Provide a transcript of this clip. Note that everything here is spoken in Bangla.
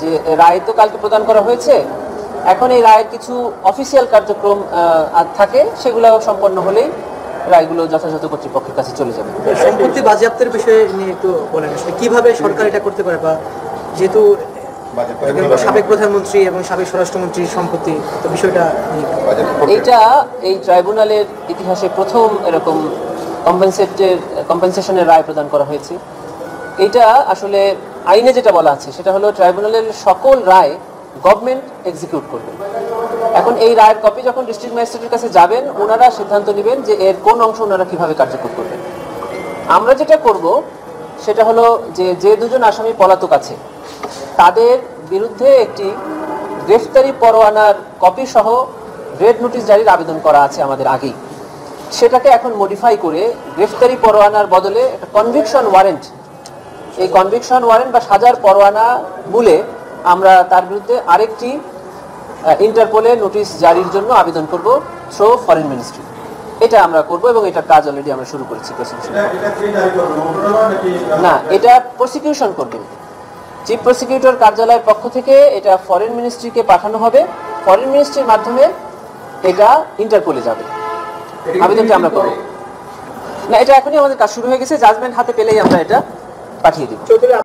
যে রায় তো কালকে প্রদান করা হয়েছে, এখন এই রায়ের কিছু অফিসিয়াল কার্যক্রম থাকে, সেগুলো সম্পন্ন হলেই রায়গুলো যথাযথ কর্তৃপক্ষের কাছে চলে যাবে। সম্পত্তি বাজেয়াপ্তের বিষয়ে নিয়ে একটু বলেন, আসলে কিভাবে সরকার এটা করতে পারে, বা যেহেতু সাবেক প্রধানমন্ত্রী এবং সাবেক স্বরাষ্ট্রমন্ত্রীর সম্পত্তি, তো বিষয়টা এইটা এই ট্রাইব্যুনালের ইতিহাসে প্রথম এরকম কম্পেনসেশনের রায় প্রদান করা হয়েছে। এটা আসলে আইনে যেটা বলা আছে সেটা হলো ট্রাইব্যুনালের সকল রায় গভর্নমেন্ট এক্সিকিউট করবে। এখন এই রায়ের কপি যখন ডিস্ট্রিক্ট ম্যাজিস্ট্রেটের কাছে যাবেন, ওনারা সিদ্ধান্ত নেবেন যে এর কোন অংশ ওনারা কিভাবে কার্যকর করবেন। আমরা যেটা করব সেটা হলো যে দুজন আসামি পলাতক আছে তাদের বিরুদ্ধে একটি গ্রেফতারি পরোয়ানার কপি সহ রেড নোটিশ জারির আবেদন করা আছে আমাদের আগেই। সেটাকে এখন মডিফাই করে গ্রেফতারি পরোয়ানার বদলে একটা কনভিকশন ওয়ারেন্ট, এই কনভিকশন ওয়ারেন্ট বা সাজার পরোয়ানা বলে আমরা তার বিরুদ্ধে আরেকটি ইন্টারপোলে নোটিশ জারির জন্য আবেদন করব থ্রু ফরেন মিনিস্ট্রি। এটা আমরা করব এবং এটার কাজ অলরেডি আমরা শুরু করেছি। না, এটা প্রসিকিউশন করবেন চিফ প্রসিকিউটর কার্যালয়ের পক্ষ থেকে, এটা ফরেন মিনিস্ট্রিকে পাঠানো হবে, ফরেন মিনিস্ট্রির মাধ্যমে এটা ইন্টারপোলে যাবে। আবেদনটা আমরা করব না, এটা এখনই আমাদের কাজ শুরু হয়ে গেছে, জাজমেন্ট হাতে পেলেই আমরা এটা পাঠিয়ে দিব।